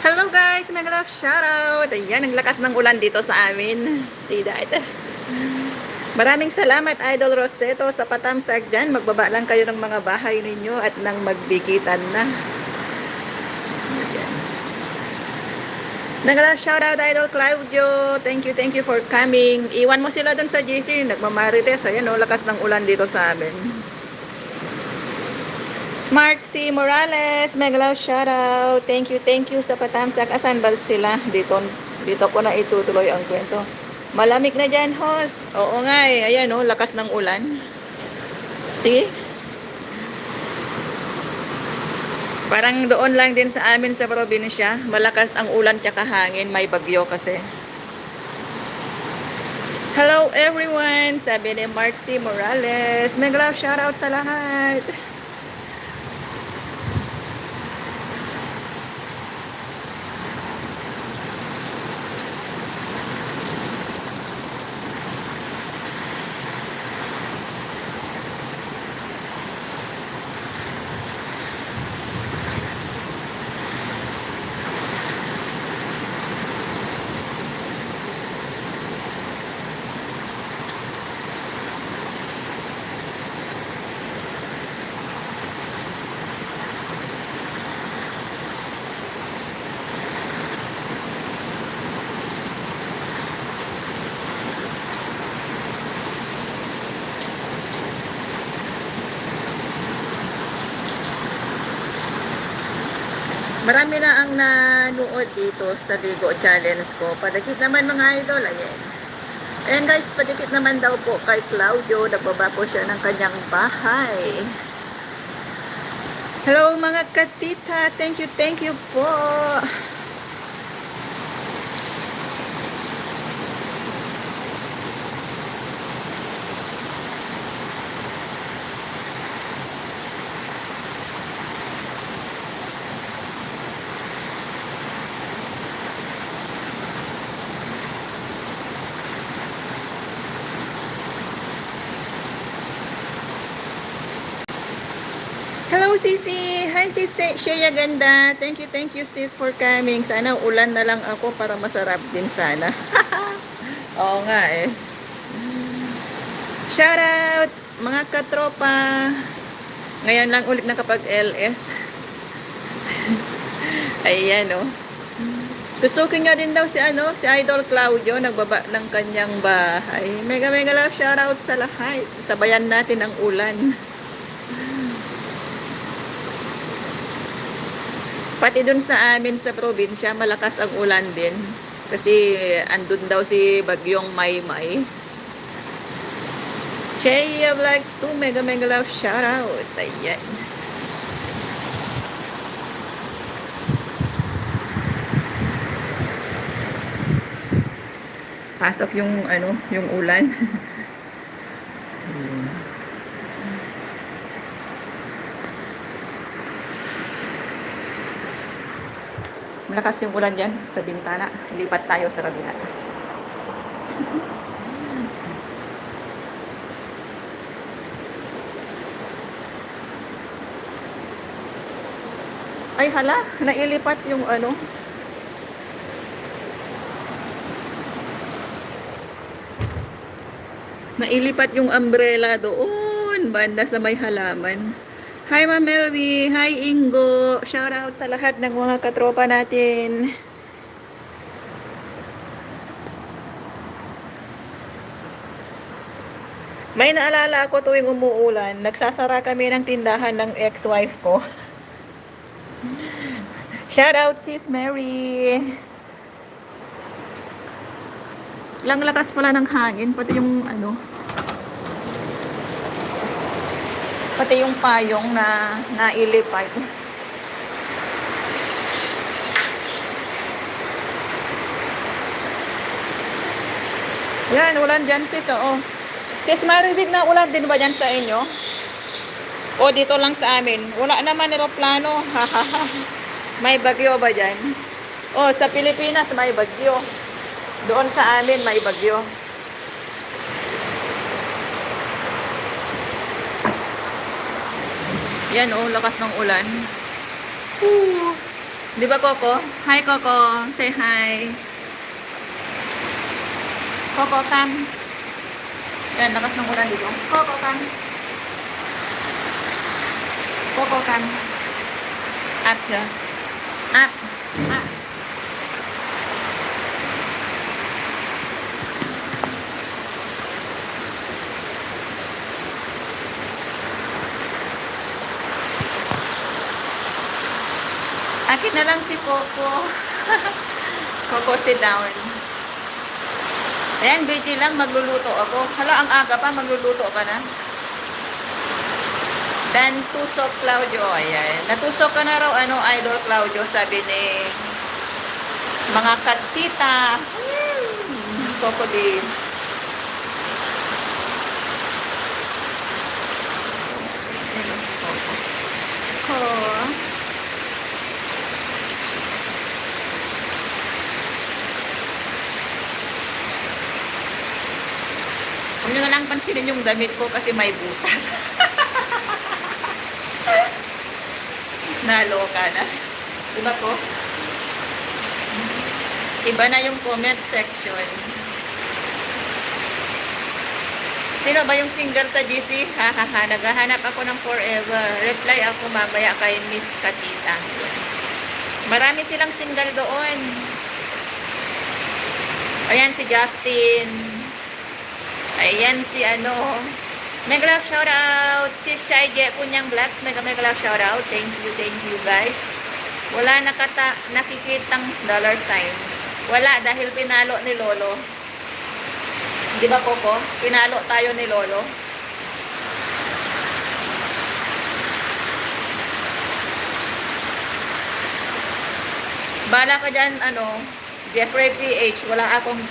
Hello guys, mega love shoutout. Ayan, ang lakas ng ulan dito sa amin. See that? Maraming salamat Idol Roseto sa patamsag dyan. Magbaba lang kayo ng mga bahay ninyo at nang magdikitan na. Ayan. Mega love shoutout Idol Claudio. Thank you for coming. Iwan mo sila dun sa GC. Nagmamarites. Ayan o, lakas ng ulan dito sa amin. Mark C. Morales, mega love shoutout. Thank you sa patamsak. Asan ba sila? Dito ko na itutuloy ang kwento. Malamig na dyan, host. Oo nga eh. Ayan oh, lakas ng ulan. See? Parang doon lang din sa amin sa probinsya. Malakas ang ulan tsaka hangin. May bagyo kasi. Hello everyone. Sabi ni Mark C. Morales. Mega love shoutout sa lahat. Marami na ang nanood dito sa Bigo Challenge ko. Padikit naman mga idol. Ayan. Ayan guys, padikit naman daw po kay Claudio. Nagbaba po siya ng kanyang bahay. Hello mga katita. Thank you po. Hello Sisi! Hi Sis Shea Ganda! Thank you sis for coming. Sana ulan na lang ako para masarap din sana. Oo nga eh. Shout out mga katropa. Ngayon lang ulit nakapag LS. Ayan oh. Tusukin nga din daw si Idol Claudio nagbaba ng kanyang bahay. Mega love shout out sa lahat. Sabayan natin ang ulan. Pati dun sa amin sa probinsya, malakas ang ulan din. Kasi andun daw si Bagyong Maymay. Shea Vlogs 2, mega love shoutout. Ayan. Pasok yung yung ulan. Malakas yung ulan dyan sa bintana. Lipat tayo sa kabila. Ay hala, nailipat yung nailipat yung umbrella doon. Banda sa may halaman. Hi Ma'am Melvi, hi Ingo. Shout out sa lahat ng mga katropa natin. May naalala ako tuwing umuulan, nagsasara kami ng tindahan ng ex-wife ko. Shout out Sis Mary. Lang lakas pala ng hangin, pati yung pati yung payong na nailipat. Yan, ulan dyan sis, oo. Sis, maribig na ulan din ba dyan sa inyo? O dito lang sa amin? Wala naman aeroplano. May bagyo ba dyan? O, sa Pilipinas may bagyo. Doon sa amin may bagyo. Yan oh, lakas ng ulan. Di ba, Coco? Hi, Coco. Say hi. Coco, come. Yan, lakas ng ulan dito. Coco, come. Coco, come. Up siya. Up. Up. Akin na lang si Coco. Coco, sit down. Ayan, busy lang, magluluto ako. Hala, ang aga pa, magluluto ka na. Dan tusok Claudio. Ayan. Natusok ka na raw, ano, Idol Claudio, sabi ni mga katita. Coco din. Oh. Huwag nyo na lang pansinin yung damit ko kasi may butas. Naloka na. Diba ko? Iba na yung comment section. Sino ba yung single sa GC? Hahaha, naghahanap ako ng forever. Reply ako mamaya kay Miss Katita. Marami silang single doon. Ayan si Justin. Ayan si ano. Mega love shoutout. Si Shy J Kunyang Blacks. Mega love shoutout. Thank you guys. Wala nakikitang dollar sign. Wala dahil pinalo ni Lolo. Di ba, Coco? Pinalo tayo ni Lolo. Bala ka dyan, ano, Jeffrey PH.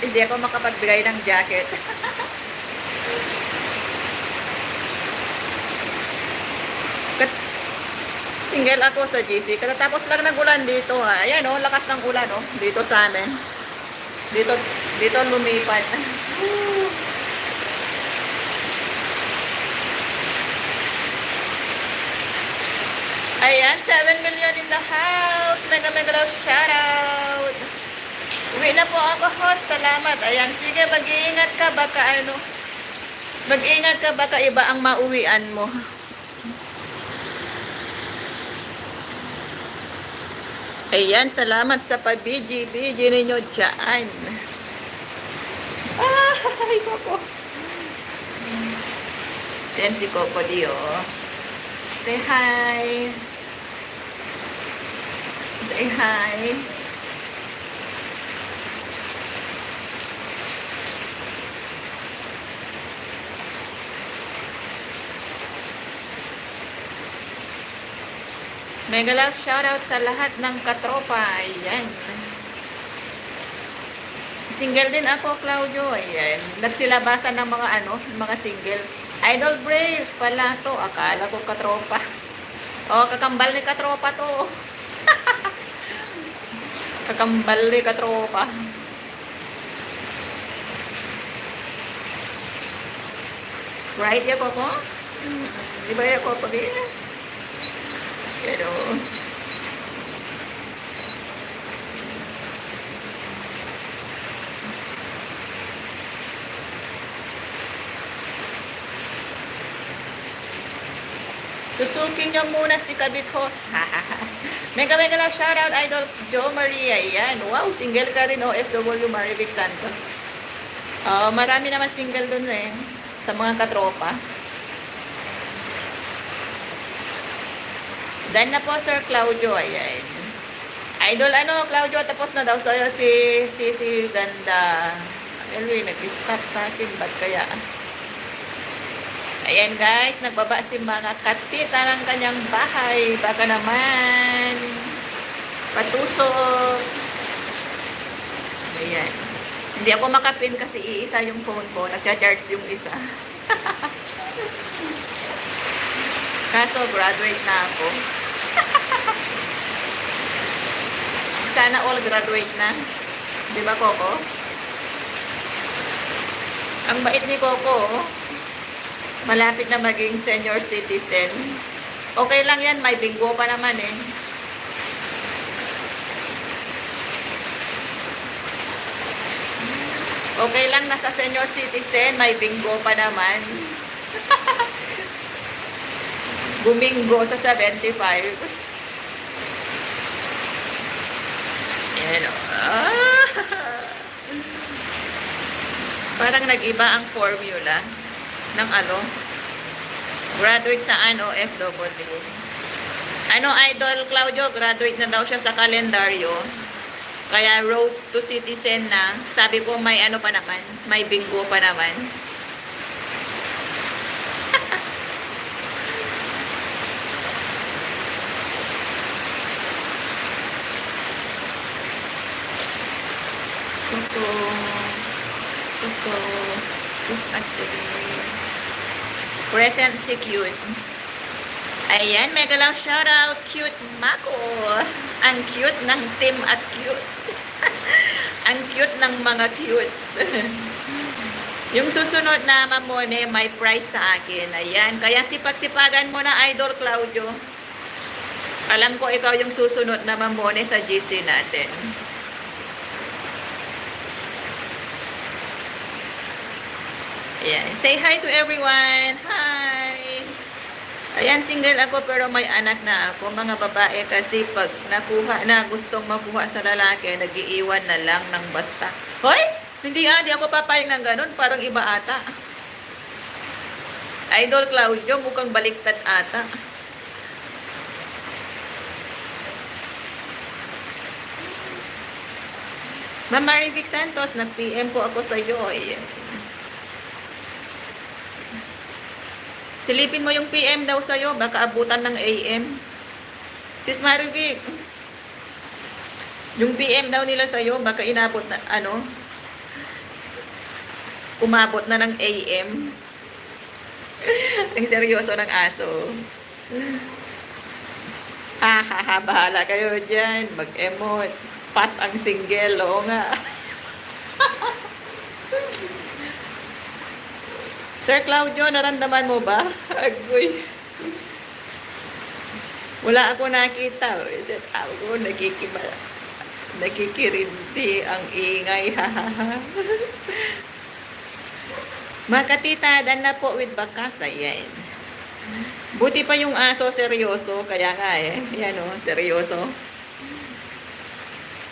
Hindi ako makapagbigay ng jacket. Single ako sa GC. Katatapos lang ng ulan dito, ha. Ayan, oh, lakas ng ulan, oh. Dito sa amin. Dito lumipat. Ayan, 7 million in the house. Mega love shoutout. Uwi na po ako, host. Salamat. Ayan, sige, mag-iingat ka. Mag-iingat ka, baka iba ang mauwian mo. Ayan, salamat sa pabiji-biji ninyo dyan. Ay, Coco. Ayan si Coco Dio. Say hi. Say hi. Mega love shoutout sa lahat ng katropa. Ayan. Single din ako, Claudio. Ayan. Nagsilabasan ng mga single. Idol Brave pala to. Akala ko katropa. Oh, kakambal ni katropa to. Kakambal ni katropa. Right, ya, Coco? Di ba ya, Coco? Pero tusukin nyo muna si Kabit Host. Mega love shoutout, Idol Jo Maria. Yan. Wow, single ka rin, OFW Marivic Santos. Marami naman single dun eh. Sa mga katropa. Dan na po, Sir Claudio. Ayan. Idol, Claudio, tapos na daw sa'yo si Ganda. Elwin, nag-stop sa akin. Ba't kaya? Ayan, guys. Nagbaba si mga katita ng kanyang bahay. Baka naman. Patusok. Ayan. Hindi ako makapin kasi iisa yung phone ko. Nagcha-charge yung isa. Kaso, graduate na ako. Sana all graduate na. Di ba, Coco? Ang bait ni Coco, malapit na maging senior citizen. Okay lang yan, may bingo pa naman eh. Okay lang, nasa senior citizen, may bingo pa naman. Bumingo sa 75. Ayan o. Ah! Parang nag-iba ang formula ng ano, graduate saan o FW. Ano, Idol Claudio, graduate na daw siya sa kalendaryo. Kaya road to citizen na. Sabi ko may ano pa naman, may bingo pa naman. Ito, ito, this actually, present si cute. Ayan, mega love shoutout, cute Mako. Ang cute ng team at cute. Ang cute ng mga cute. Yung susunod na mamone, may price sa akin. Ayan, kaya sipag-sipagan mo na, Idol Claudio. Alam ko ikaw yung susunod na mamone sa GC natin. Ayan, say hi to everyone. Hi! Ayan, single ako pero may anak na ako. Mga babae kasi pag nakuha na, gustong makuha sa lalaki, nag-iiwan na lang ng basta. Hoy! Hindi ako papayag ng ganun. Parang iba ata. Idol Claudio, mukhang baliktad ata. Ma'am Marivic Santos, nag-PM po ako sa iyo. Ayan. Silipin mo yung PM daw sa'yo, baka abutan ng AM. Sis Marivic, yung PM daw nila sa'yo, baka inabot na, ano, umabot na ng AM. Ang seryoso ng aso. Ha, bahala kayo dyan. Mag-emote. Pass ang single, oo nga. Sir Claudio, naramdaman mo ba? Agoy. Wala ako nakita. Set ako, nakikirinti ang ingay. Makatita, dan na po with bakasa. Yan. Buti pa yung aso, seryoso. Kaya nga eh. Yan o, seryoso.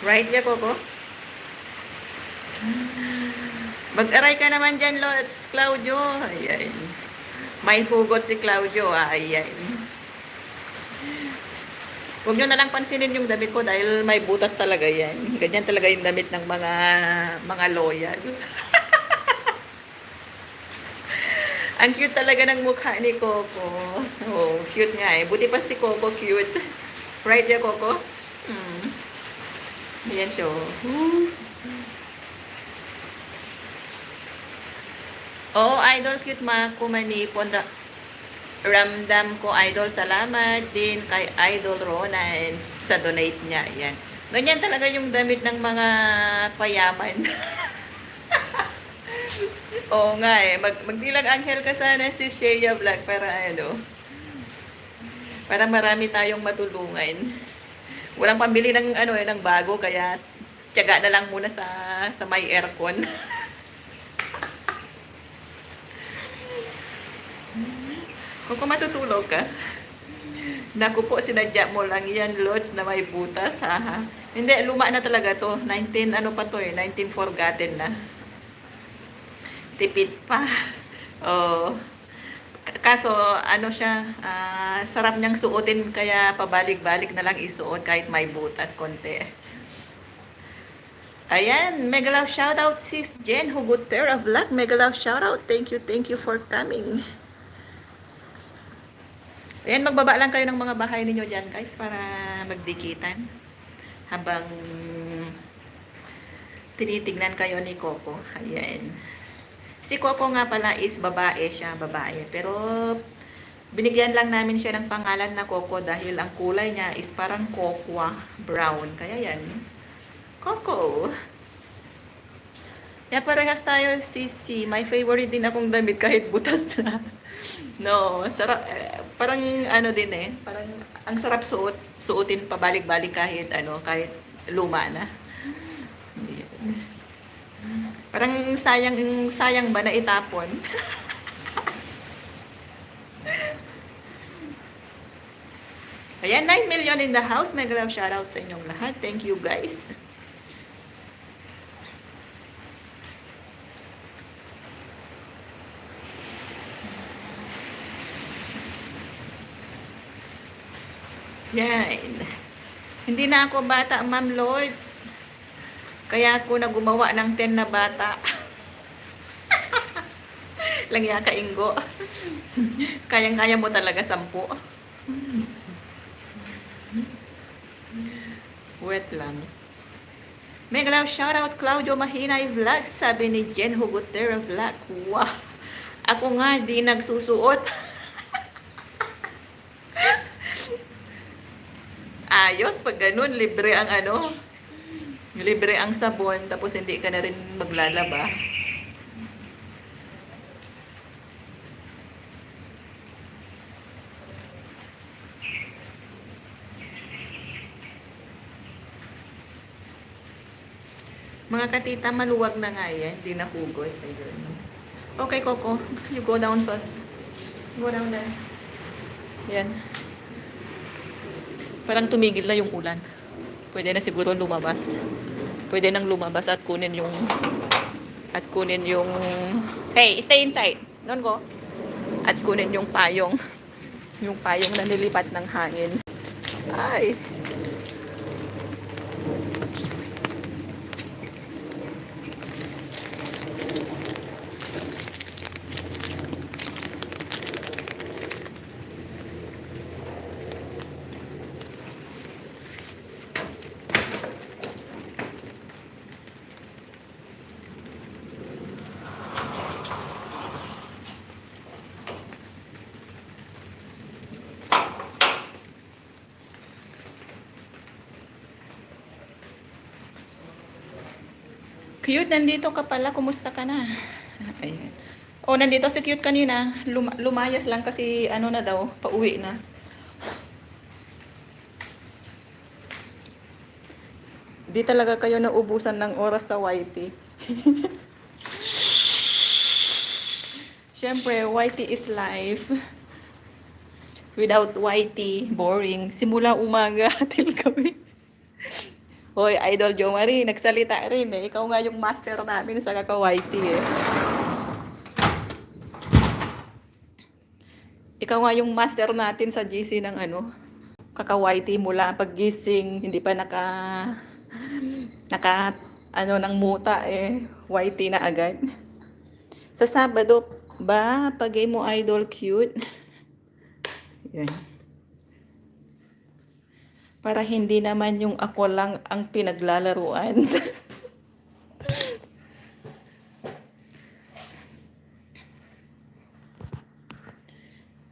Right ya, Coco? Mag-aray ka naman dyan, Lods Claudio. Ayan. May hugot si Claudio. Ayan. Huwag nyo na lang pansinin yung damit ko dahil may butas talaga yan. Ganyan talaga yung damit ng mga loyal. Ang cute talaga ng mukha ni Coco. Oh, cute nga eh. Buti pa si Coco cute. Right ya, Coco? Ayan siya. Oo, Idol cute kumanipon. Ramdam ko, Idol. Salamat din kay Idol Ronan sa donate niya. Yan. Ganyan talaga yung damit ng mga payaman. Oo nga eh. Magdilang anghel ka sana si Shea Vlog para ano. Para marami tayong matulungan. Walang pambili ng ano ng bago kaya tiyaga na lang muna sa may aircon. Kung matutulog ka, naku po, sinadya mo lang yan, Lods, na may butas, ha? Hindi, luma na talaga to. 19, ano pa to eh, 19 forgotten na. Tipid pa. Oh. Kaso, ano siya, sarap niyang suotin, kaya pabalik-balik na lang isuot kahit may butas, konti. Ayan, mega love shoutout sis Jen Hugutera Vlog. Mega love shoutout. Thank you for coming. Ayan, magbaba lang kayo ng mga bahay ninyo dyan, guys, para magdikitan. Habang tinitignan kayo ni Coco. Ayan. Si Coco nga pala is babae siya, babae. Pero binigyan lang namin siya ng pangalan na Coco dahil ang kulay niya is parang cocoa brown. Kaya yan, Coco. Kaya parehas tayo, Sisi. My favorite din akong damit kahit butas na. No, sarap, parang ano din eh, parang ang sarap suotin pabalik-balik kahit ano, kahit luma na. Parang sayang, sayang ba na itapon? Ayan, 9 million in the house. Mega love shoutout sa inyong lahat. Thank you guys. Yan. Hindi na ako bata, Ma'am Lloyds. Kaya ako na gumawa ng 10 na bata. Lang ya ka, Ingo. Kayang-kaya mo talaga 10. Wait lang. Mega love shoutout Claudio Mahinay Vlog. Sabi ni Jen Hugotera Vlog. Wow. Ako nga di nagsusuot. Ayos pag ganun, libre ang ano. Libre ang sabon tapos hindi ka na rin maglalaba. Mga katita, maluwag na nga yan. Hindi na hugot. Ayun. Okay, Coco. You go down first. Go down there. Yan. Parang tumigil na yung ulan. Pwede na siguro lumabas. Pwede nang lumabas at kunin yung hey, stay inside. Don't go. At kunin yung payong. Yung payong na nilipat ng hangin. Ay. Cute, nandito ka pala. Kumusta ka na? Ayan. Oh, nandito si Cute kanina. Lumayas lang kasi ano na daw, pauwi na. Di talaga kayo naubusan ng oras sa YT. Siyempre, YT is life. Without YT, boring. Simula umaga till gabi. Hoy, Idol Jo Marie, nagsalita rin eh. Ikaw nga yung master namin sa kaka-YT eh. Ikaw nga yung master natin sa GC ng ano, kaka-YT mula paggising, hindi pa naka ano ng muta eh, YT na agad. Sa Sabado ba, pag-game mo Idol Cute? Yan. Para hindi naman yung ako lang ang pinaglalaruan.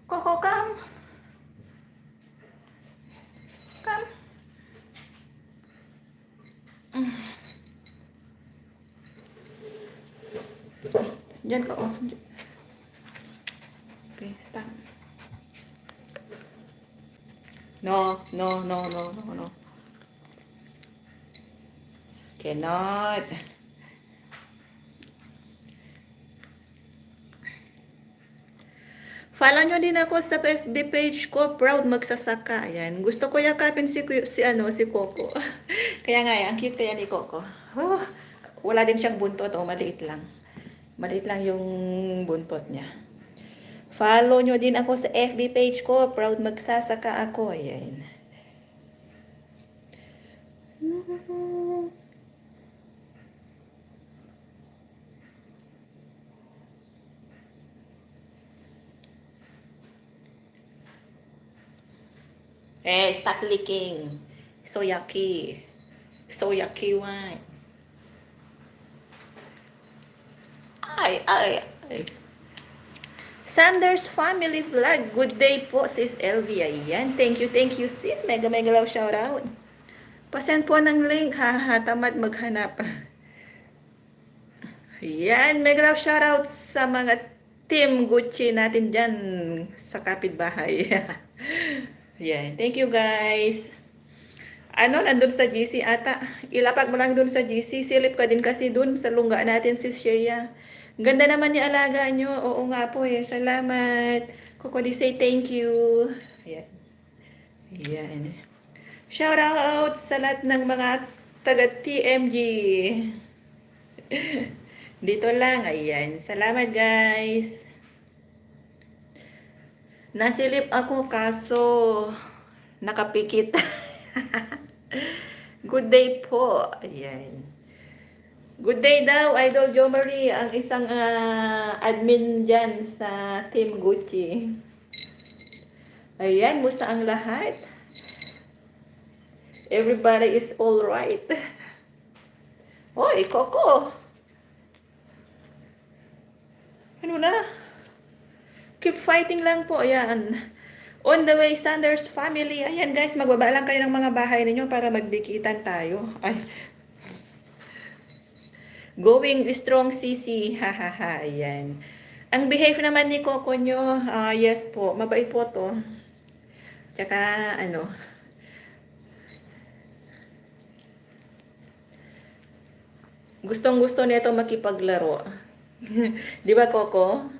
Coco, come. Come. Diyan ka, oh. Okay, stop. No. Cannot. Follow nyo din ako sa FB page ko, Proud Magsasaka. Ayan. Gusto ko yakapin si Coco. Kaya nga yan, cute kaya ni Coco. Oh, wala din siyang buntot, oh, maliit lang. Maliit lang yung buntot niya. Follow nyo din ako sa FB page ko, Proud Magsasaka ako. Ayan. Eh, stop licking. So yucky. So yucky one. Ay. Sanders Family Vlog. Good day po, sis Elvia. Yan. Thank you, sis. Mega love shoutout. Pasend po ng link. Tamad maghanap. Yan. Mega love shoutout sa mga team Gucci natin dyan sa kapitbahay. Yan. Thank you, guys. Ano, nandun sa GC ata. Ilapag mo lang dun sa GC. Silip ka din kasi dun sa lungga natin, sis Shea. Ganda naman ni alaga nyo. Oo nga po eh. Salamat. Kokodi say thank you. Ayan. Ayan. Shout out sa lahat ng mga taga TMG. Dito lang. Ayan. Salamat guys. Nasilip ako kaso nakapikit. Good day po. Ayan. Good day daw, Idol Jo Marie, ang isang admin dyan sa Team Gucci. Ayan, musta ang lahat? Everybody is all right. Hoy, Coco. Ano na? Keep fighting lang po. Ayan. On the way, Sanders family. Ayan guys, magbaba lang kayo ng mga bahay ninyo para magdikitan tayo. Ay. Going strong, CC. Hahaha. Ayan. Ang behave naman ni Coco nyo, yes po, mabait po to. Tsaka, ano, gustong-gusto nito makipaglaro. Di ba, Coco?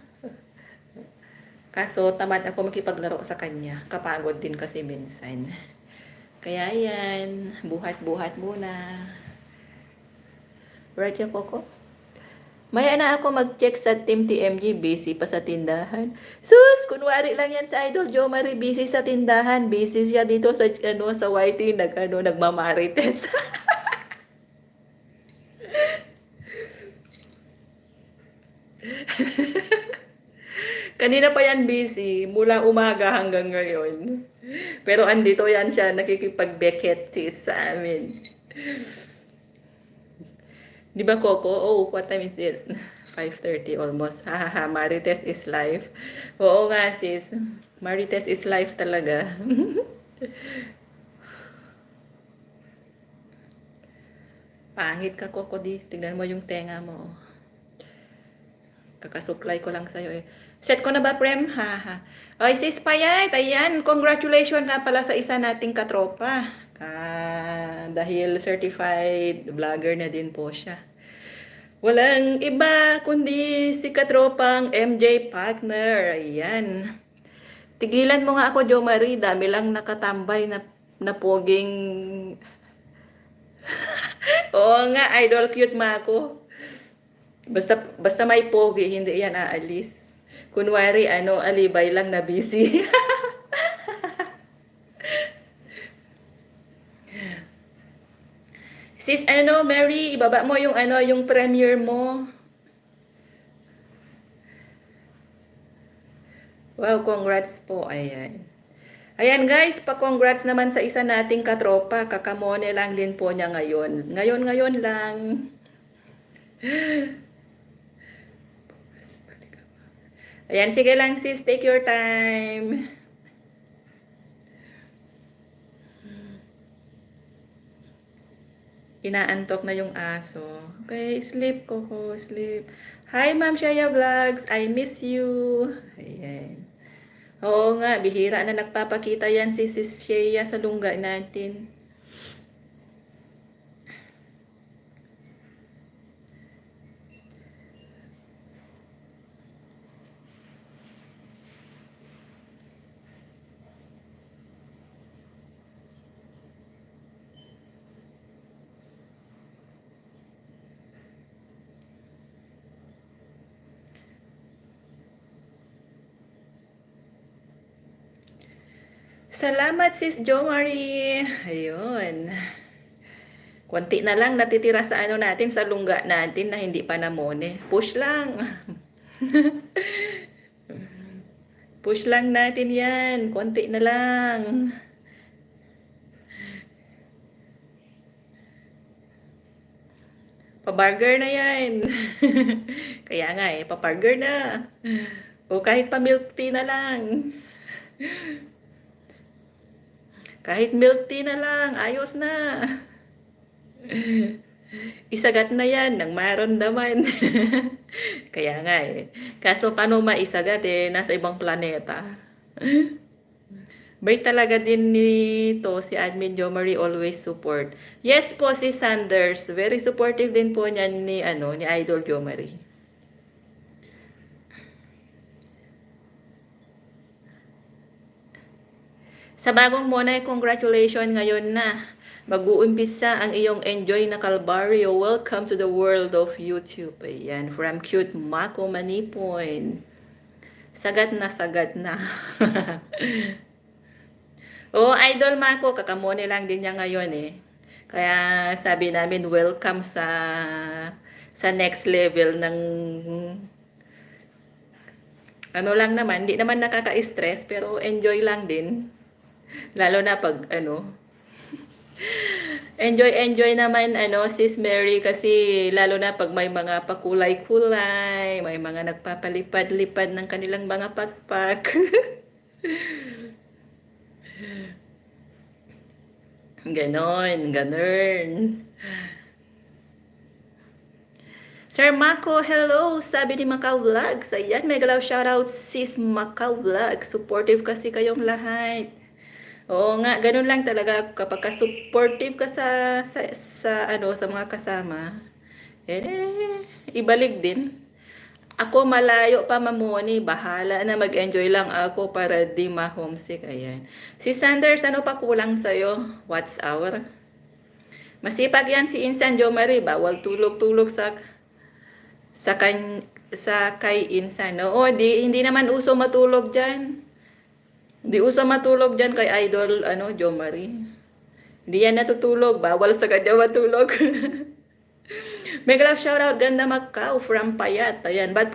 Kaso, tamad ako makipaglaro sa kanya. Kapagod din kasi minsan. Kaya yan, buhat-buhat muna. Right ya, Coco? Maya na ako mag-check sa Team TMG, busy pa sa tindahan. Sus, kunwari lang yan sa Idol Jo Marie, busy sa tindahan. Busy siya dito sa sa YT, nagmamarites. Kanina pa yan busy, mula umaga hanggang ngayon. Pero andito yan siya, nakikipag-beketis sa amin. Di ba, Coco? Oh, what time is it? 5:30 almost. Hahaha, Marites is life. Oo nga, sis. Marites is life talaga. Pangit ka, Coco, di. Tignan mo yung tenga mo. Kakasuklay ko lang sa'yo eh. Set ko na ba, Prem? Haha. Ay, sis Payat, ayan. Congratulations nga pala sa isa nating katropa. Dahil certified vlogger na din po siya. Walang iba kundi si katropang MJ Partner. Ayan. Tigilan mo nga ako, Jo Marie. Dami lang nakatambay na poging... Oo nga, idol cute ma ako. Basta may pogi, hindi yan aalis. Kunwari, alibay lang na busy. Sis, Mary, ibaba mo yung yung premiere mo. Wow, congrats po. Ayan. Ayan guys, pa-congrats naman sa isa nating katropa. Kakamone lang din po niya ngayon. Ngayon lang. Ayan, sige lang sis, take your time. Inaantok na yung aso. Okay, sleep, Coco, sleep. Hi, Ma'am Shaya Vlogs. I miss you. Ayan. Oo nga, bihira na nagpapakita yan si Sis Shaya sa lungga natin. Salamat sis Jo Marie. Ayun. Konti na lang natitira sa natin, sa lungga natin na hindi pa namone. Push lang. Push lang natin yan. Konti na lang. Pa-burger na yan. Kaya nga pa-burger na. O kahit pa milk tea na lang. Kahit milk tea na lang, ayos na. Isagat na yan ng maramdaman. Kaya nga Kaso paano maisagat nasa ibang planeta. Bay talaga din nito si Admin Jo Marie, always support. Yes po si Sanders, very supportive din po niyan ni ni Idol Jo Marie. Sa bagong Monay, congratulations ngayon na. Mag-uumpisa ang iyong enjoy na kalbaryo. Welcome to the world of YouTube. Ayan, from cute Mako Manipon. Sagat na, sagat na. Oo, Idol Mako, kakamone lang din niya ngayon eh. Kaya sabi namin, welcome sa next level ng ano lang naman, hindi naman nakaka-stress, pero enjoy lang din. Lalo na pag enjoy naman Sis Mary, kasi lalo na pag may mga pakulay-kulay, may mga nagpapalipad-lipad ng kanilang mga pakpak. Ganon, ganon. Sir Mako, hello! Sabi ni Macau Vlogs. Ayan, may galaw shoutout sis Macau Vlogs. Supportive kasi kayong lahat. Oo nga, ganun lang talaga kapag ka-supportive ka sa mga kasama. Ibalik din. Ako malayo pa mamuni, bahala na mag-enjoy lang ako para di ma-homesick. Ayan. Si Sanders, ano pa kulang sa'yo? What's hour? Masipag yan si Insan Jo Marie, bawal tulog-tulog sa kay Insan. Oo, hindi naman uso matulog diyan. Hindi uso matulog diyan kay Idol Jo Marie. Hindi yan natutulog, bawal sa kanya matulog. Mega love shoutout, Ganda Macau from Payat. Ayan, ba't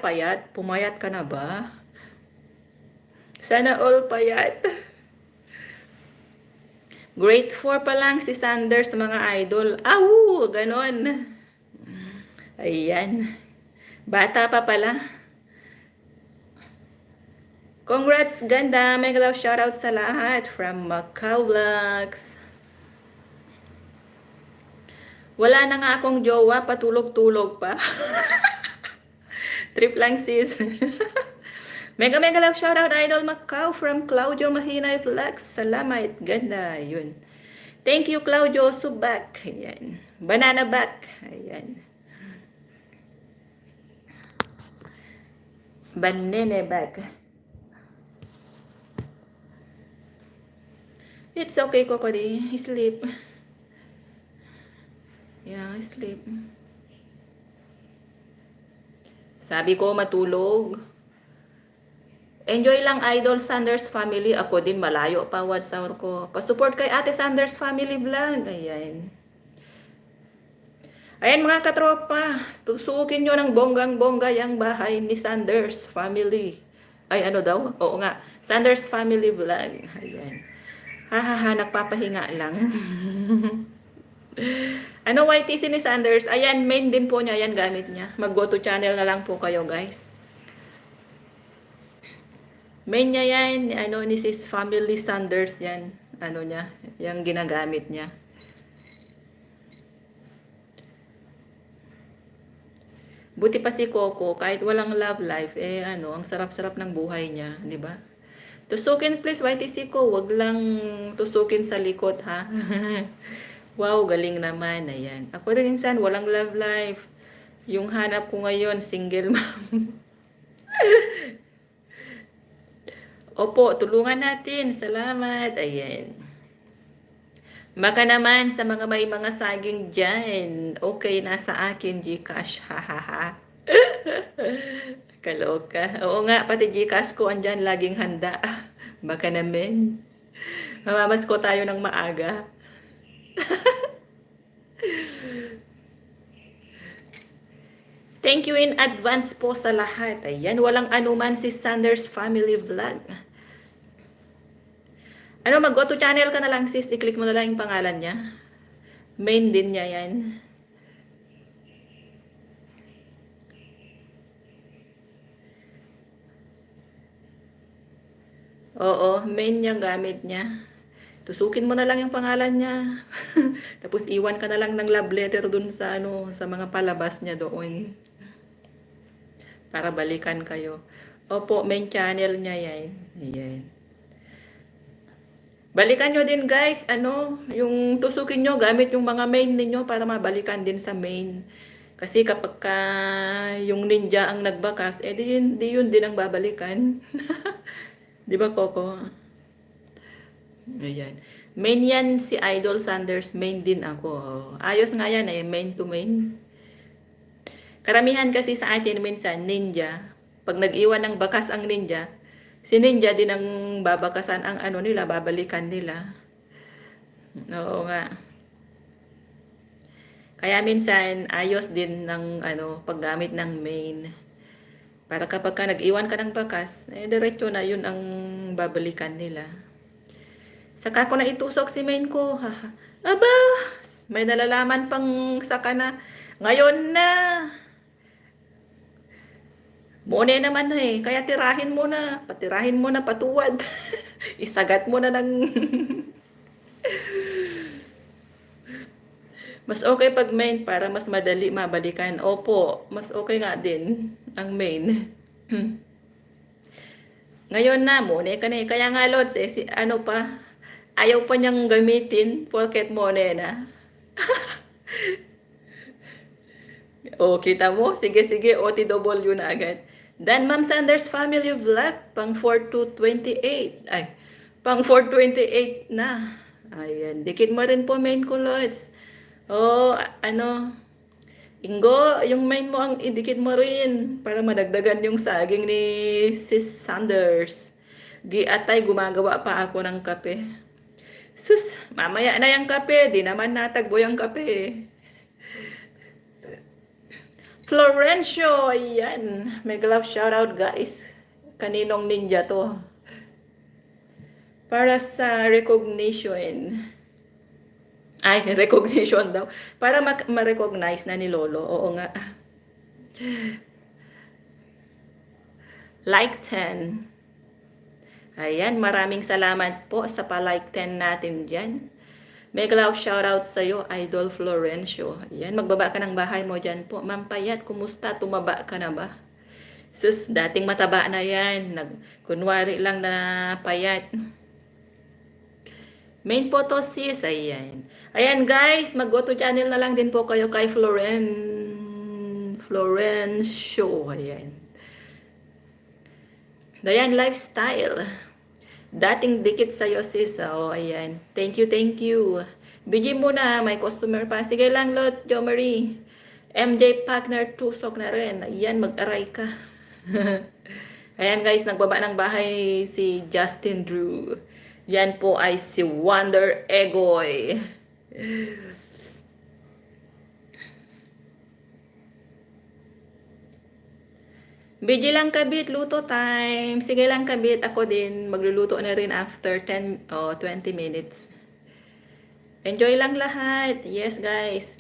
payat? Pumayat ka na ba? Sana all payat. Grade 4 pa lang si Sanders, mga idol. Aw, ganon. Ayan. Bata pa pala. Congrats, Ganda. Mega love shoutout sa lahat from Macau Vlogs. Wala na nga akong jowa, patulog-tulog pa. Trip lang sis. Mega love shoutout Idol Macau from Claudio Mahinay Vlogs. Salamat, Ganda. Yun. Thank you, Claudio Subak. Ayan. Banana back. Ayan. Banana back. It's okay, Kokodi. Sleep. Yeah, sleep. Sabi ko, matulog. Enjoy lang, Idol Sanders Family. Ako din, malayo pa WhatsApp ko. Pasupport kay Ate Sanders Family Vlog. Ayan. Ayan mga katropa. Tusukin nyo ng bonggang-bongga yung bahay ni Sanders Family. Ay, ano daw? Oo nga. Sanders Family Vlog. Ayan. Hahaha, nagpapahinga lang. Ano YTC ni Sanders? Ayan, main din po niya. Ayan, gamit niya. Mag-go to channel na lang po kayo, guys. Main niya yan. Ni sis Family Sanders yan. Niya. Yung ginagamit niya. Buti pa si Coco. Kahit walang love life, ang sarap-sarap ng buhay niya. Di ba? Tusukin please, YTC ko. Wag lang tusukin sa likod, ha? Wow, galing naman. Ayan. Ako rin insan, walang love life. Yung hanap ko ngayon, single mom. Opo, tulungan natin. Salamat. Ayan. Baka naman sa mga may mga saging dyan. Okay, nasa akin, Gcash. Hahaha. Kaloka. Oo nga, pati Gcash ko andyan, laging handa. Baka naman. Mamamas ko tayo ng maaga. Thank you in advance po sa lahat. Ayan, walang anuman si Sanders Family Vlog. Mag-go to channel ka na lang sis. I-click mo na lang yung pangalan niya. Main din niya yan. Oo, main niya, gamit niya. Tusukin mo na lang yung pangalan niya. Tapos iwan ka na lang ng love letter dun sa sa mga palabas niya doon. Para balikan kayo. Opo, main channel niya yan. Ayan. Balikan nyo din guys, yung tusukin nyo gamit yung mga main ninyo para mabalikan din sa main. Kasi kapag yung ninja ang nagbakas, di yun din ang babalikan. Di ba, Coco? Ayan. Main yan si Idol Sanders, main din ako. Ayos nga yan main to main. Karamihan kasi sa atin minsan, ninja. Pag nag-iwan ng bakas ang ninja, si ninja din ang babakasan ang nila, babalikan nila. Oo nga. Kaya minsan, ayos din ng paggamit ng main. Para kapag nag-iwan ka ng bakas, diretso na yun ang babalikan nila. Saka ko na itusok si main ko. Aba, may nalalaman pang saka na. Ngayon na. Muna naman kaya tirahin mo na. Patirahin mo na patuwad. Isagat mo na ng... Mas okay pag main para mas madali mabalikan. Opo, mas okay nga din ang main. Ngayon na, muna ka na Kaya nga, Lods, ayaw pa niyang gamitin porket muna na. O, kita mo? Sige, OTW na agad. Dan Ma'am Sanders Family Vlog, pang 4/2/28. Ay, pang 4/28 na. Ayan, dikit mo rin po main ko, Lods. Oh, Ingo, yung main mo ang idikit mo rin para madagdagan yung saging ni Sis Sanders. Giatay, gumagawa pa ako ng kape. Sus, mamaya na yung kape. Di naman natagbo yung kape. Florencio, ayan. Mega love shoutout guys. Kaninong ninja to? Para sa recognition. Ay, recognition daw. Para ma-recognize na ni Lolo. Oo nga. Like 10. Ayan, maraming salamat po sa pa-like 10 natin dyan. Mega love shoutout sa'yo, Idol Florencio. Ayan, magbaba ka ng bahay mo dyan po. Ma'am Payat, kumusta? Tumaba ka na ba? Sus, dating mataba na yan. Kunwari lang na payat. Main po to sis, ayan. Ayan guys, mag-go to channel na lang din po kayo kay Florencio, ayan. Dayan Lifestyle. Dating dikit sa'yo sis, ayan. Thank you. BG muna, may customer pa. Sige lang, Lods, Jo Marie. MJ Partner, tusok na rin. Ayan, mag-aray ka. Ayan guys, nagbaba ng bahay si Justin Drew. Yan po ay si Wonder Egoy. Busy lang kabit, luto time. Sige lang kabit, ako din magluluto na rin after 10 o 20 minutes. Enjoy lang lahat. Yes guys.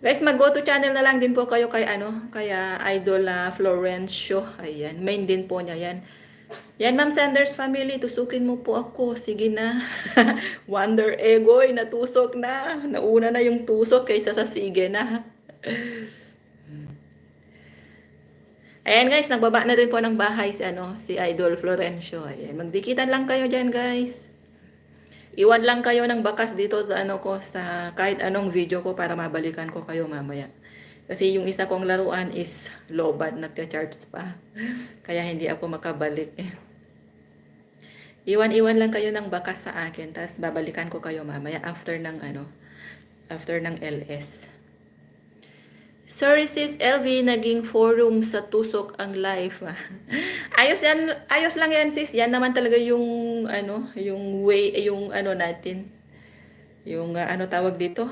Guys, mag-go to channel na lang din po kayo kaya Idol Florencio. Ayan, main din po niya yan. Yan, Ma'am Sanders Family, tusukin mo po ako. Sige na. Wonder Egoy, natusok na. Nauna na yung tusok kaysa sa sige na. Ayan guys, nagbaba na rin po ng bahay si Idol Florencio. Ayan, magdikitan lang kayo dyan guys. Iwan lang kayo ng bakas dito sa sa kahit anong video ko para mabalikan ko kayo mamaya. Kasi yung isa kong laruan is low-bat, nagka-charge pa. Kaya hindi ako makabalik. Iwan lang kayo ng bakas sa akin, tapos babalikan ko kayo mamaya after ng LS. Sorry sis LV, naging forum sa tusok ang live. Ayos lang yan sis. Yan naman talaga yung yung way, yung natin. Yung tawag dito?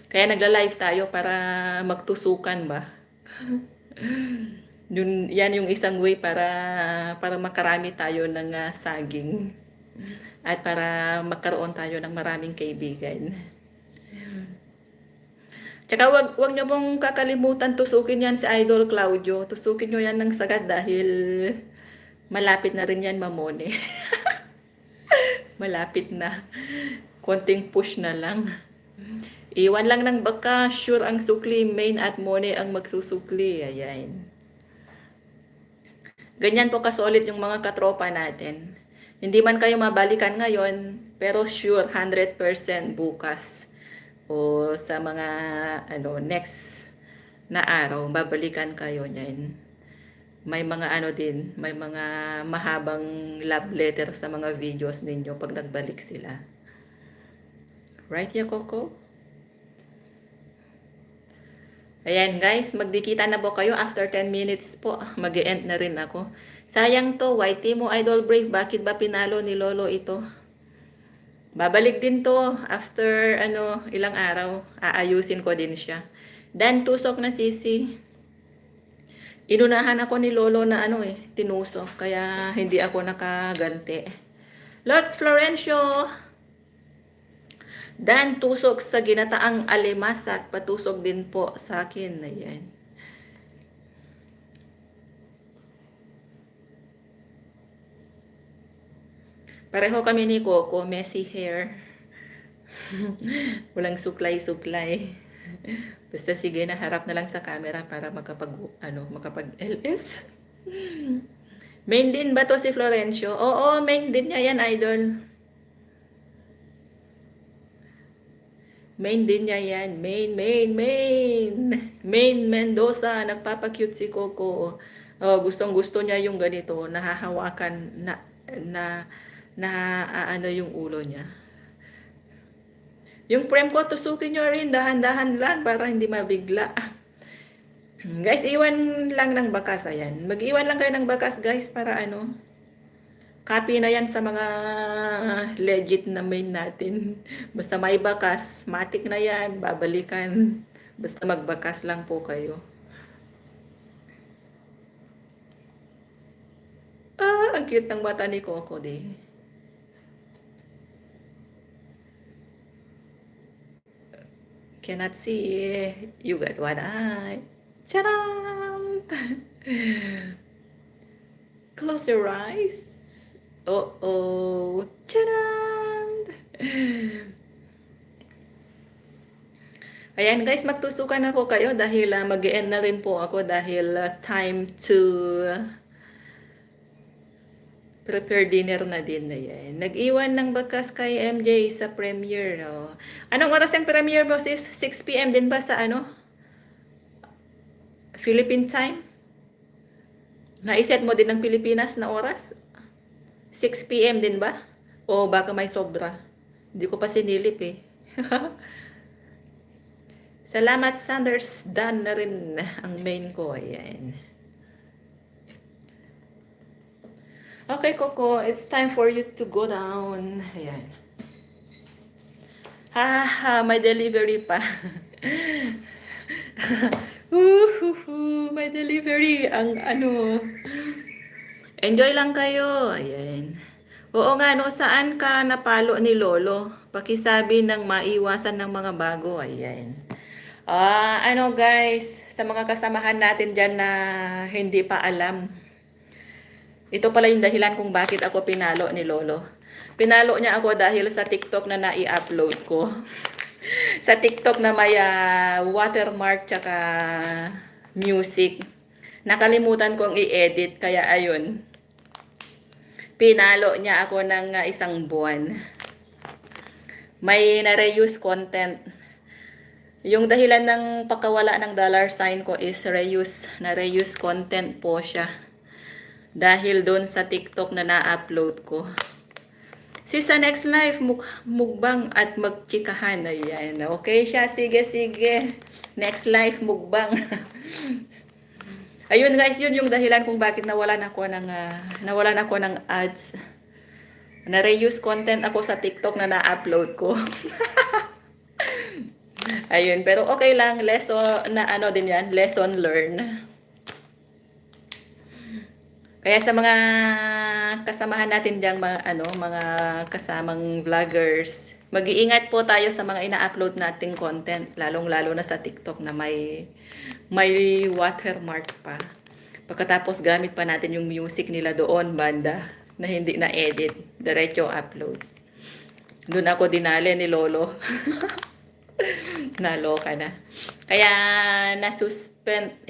Kaya nagla-live tayo para magtusukan ba? Yan yung isang way para makarami tayo ng saging. At para magkaroon tayo ng maraming kaibigan. Tsaka wag nyo pong kakalimutan tusukin yan si Idol Claudio. Tusukin nyo yan ng sagad dahil malapit na rin yan mamone. Malapit na. Konting push na lang. Iwan lang ng baka, sure ang sukli, main at mone ang magsusukli. Ayan. Ganyan po kasolid yung mga katropa natin. Hindi man kayo mabalikan ngayon, pero sure 100% bukas o sa mga next na araw babalikan kayo niyan. May mga din, may mga mahabang love letter sa mga videos ninyo pag nagbalik sila. Right, ya Coco? Ayan guys, magdikita na po kayo after 10 minutes po. Mag-e-end na rin ako. Sayang to, YT mo idol break. Bakit ba pinalo ni Lolo ito? Babalik din to after ilang araw. Aayusin ko din siya. Dan tusok na sisi. Inunahan ako ni Lolo na tinusok. Kaya hindi ako nakaganti. Lots Florencio. Dan tusok sa ginataang alimasak. Patusok din po sa akin. Ayan. Pareho kami ni Coco. Messy hair. Walang suklay-suklay. Basta sige na harap na lang sa camera para makapag-LS. Main din ba to si Florencio? Oo, main din niya yan, idol. Main din niya yan. Main Mendoza. Nagpapakute si Coco. Oh, gustong-gusto niya yung ganito. Nahahawakan yung ulo niya. Yung frame ko, tusukin nyo rin. Dahan-dahan lang para hindi mabigla. Guys, iwan lang ng bakas. Ayan. Mag-iwan lang kayo ng bakas, guys, para copy na yan sa mga legit na main natin. Basta may bakas, matik na yan, babalikan. Basta magbakas lang po kayo. Ang cute ng mata ni Coco, di. Cannot see. You got one eye. Charam! Close your eyes. Oh, charan! Ayan guys, magtusukan ako kayo dahil mag-e-end na rin po ako dahil time to prepare dinner na din. Ayan. Nag-iwan ng bakas kay MJ sa premiere. Oh. Anong oras yung premiere mo sis? 6 PM din ba sa Philippine time? Naiset mo din ng Pilipinas na oras? 6 PM din ba? O baka may sobra? Hindi ko pa sinilip eh. Salamat Sanders. Done na rin ang main ko. Ayan. Okay, Coco. It's time for you to go down. Ayan. May delivery pa. May delivery. Ang enjoy lang kayo. Ayan. Oo nga, saan ka napalo ni Lolo? Pakisabi ng maiwasan ng mga bago. Ayan. Guys, sa mga kasamahan natin dyan na hindi pa alam. Ito pala yung dahilan kung bakit ako pinalo ni Lolo. Pinalo niya ako dahil sa TikTok na nai-upload ko. Sa TikTok na may watermark tsaka music. Nakalimutan kong i-edit kaya ayun. Pinalo niya ako ng isang buwan. May na-reuse content. Yung dahilan ng pagkawala ng $sign ko is reuse. Na-reuse content po siya. Dahil doon sa TikTok na na-upload ko. Sa next live, mukbang at magchikahan. Ayan. Okay siya. Sige. Next live, mukbang. Ayun guys, yun yung dahilan kung bakit nawalan ako ng ads. Na-reuse content ako sa TikTok na na-upload ko. Ayun, pero okay lang. Lesson na din yan. Lesson learned. Kaya sa mga kasamahan natin diyang mga kasamang vloggers, mag-iingat po tayo sa mga ina-upload nating content, lalong-lalo na sa TikTok na may watermark pa. Pagkatapos gamit pa natin yung music nila doon, banda, na hindi na-edit, diretso upload. Doon ako dinali ni Lolo. Naloka na. Kaya na-suspend,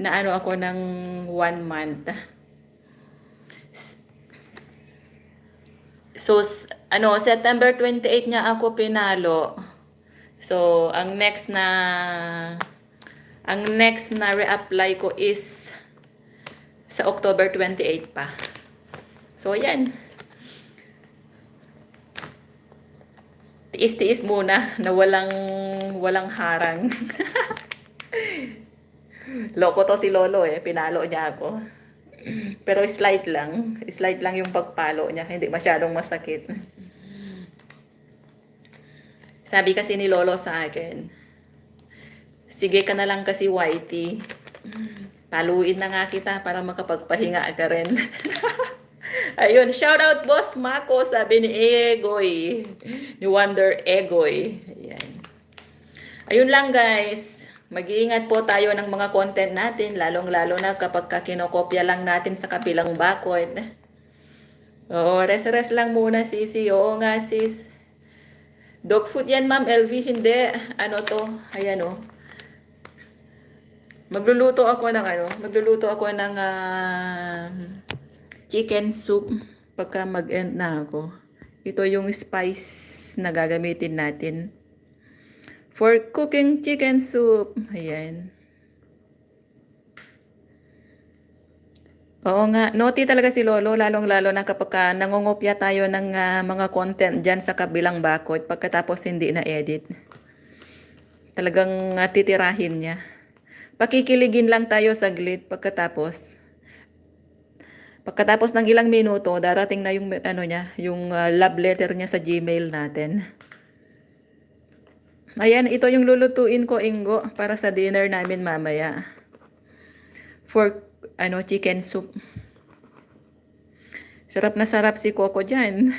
ako ng 1 month. So, September 28 niya ako pinalo. So, ang next na reapply ko is sa October 28 pa. So, yan. Tiis-tiis muna na walang harang. Loko to si Lolo pinalo niya ako. Pero slight lang yung pagpalo niya, hindi masyadong masakit. Sabi kasi ni Lolo sa akin, sige ka na lang kasi Whitey. Paluin na nga kita para makapagpahinga ka rin. Ayun, shout out Boss Mako, sabi ni Egoy. Ni Wonder Egoy. Ayan. Ayun lang guys. Mag-iingat po tayo ng mga content natin, lalong-lalo na kapag kinokopya lang natin sa kabilang bakod. Oo, rest lang muna sisi. Oo nga sis. Dog food yan ma'am LV, hindi. Ano to? Ayan o. Magluluto ako ng chicken soup pagka mag-end na ako. Ito yung spice na gagamitin natin for cooking chicken soup. Ayan. Oo nga, naughty talaga si Lolo, lalong-lalo na kapag nangungopya tayo ng mga content dyan sa kabilang bakod pagkatapos hindi na-edit. Talagang titirahin niya. Pakikiligin lang tayo saglit pagkatapos ng ilang minuto, darating na yung yung love letter niya sa Gmail natin. Ayan, ito yung lulutuin ko, Ingo, para sa dinner namin mamaya. For chicken soup. Sarap na sarap si Coco diyan.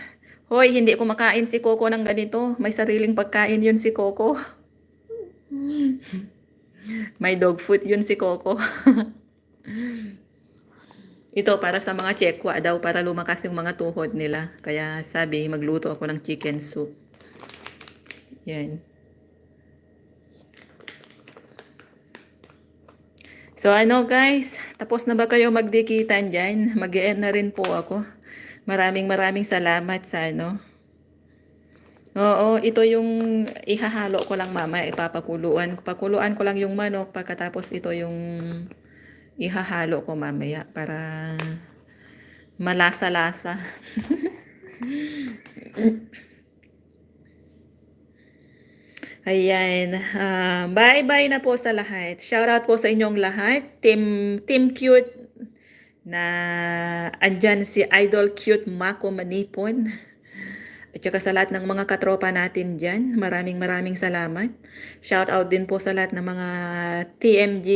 Hoy, hindi kumakain si Coco ng ganito. May sariling pagkain yun si Coco. May dog food yun si Coco. Ito para sa mga Chekwa daw, para lumakas yung mga tuhod nila. Kaya sabi, magluto ako ng chicken soup. Yan. So guys, tapos na ba kayo magdikitan dyan? Mag-e-end na rin po ako. Maraming salamat sa Oo, ito yung ihahalo ko lang mamaya, ipapakuluan. Pakuluan ko lang yung manok, pagkatapos ito yung ihahalo ko mamaya para malasa-lasa. Ayan, bye-bye na po sa lahat. Shoutout po sa inyong lahat. Team Cute na andyan si Idol Cute Mako Manipon. At saka sa lahat ng mga katropa natin dyan, maraming salamat. Shout out din po sa lahat ng mga TMG,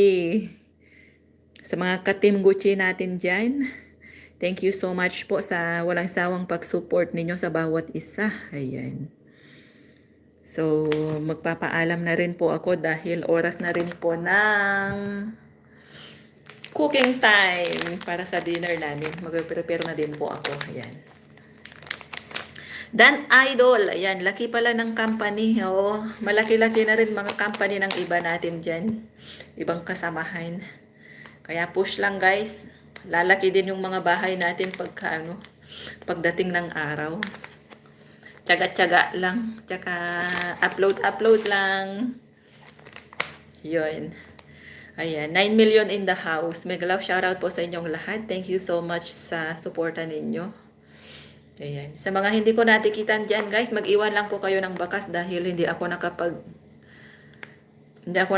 sa mga ka-Team Gucci natin dyan. Thank you so much po sa walang sawang pag-support ninyo sa bawat isa. Ayan. So, magpapaalam na rin po ako dahil oras na rin po ng cooking time para sa dinner namin. Mag-prepare na din po ako. Ayan. Dan Idol, ayan, laki pala ng company. Oo, malaki-laki na rin mga company ng iba natin dyan. Ibang kasamahan. Kaya push lang guys. Lalaki din yung mga bahay natin pagdating ng araw. Tiyaga-tiyaga lang. Tsaka upload lang. Yun. Ayan, 9 million in the house. Mega love shoutout po sa inyong lahat. Thank you so much sa suporta ninyo. Ayan. Sa mga hindi ko natikitan dyan, guys, mag-iwan lang po kayo ng bakas dahil hindi ako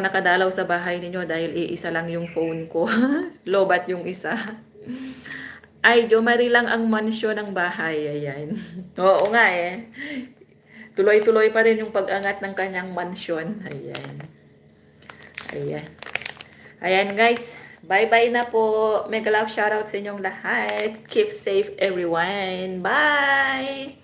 nakadalaw sa bahay ninyo dahil iisa lang yung phone ko. Lobat yung isa. Ay, Jo Marie lang ang mansyon ng bahay. Ayan. Oo nga Tuloy-tuloy pa rin yung pag-angat ng kanyang mansyon. Ayan. Ayan. Ayan, guys. Bye-bye na po. Mega love shoutout sa inyong lahat. Keep safe everyone. Bye!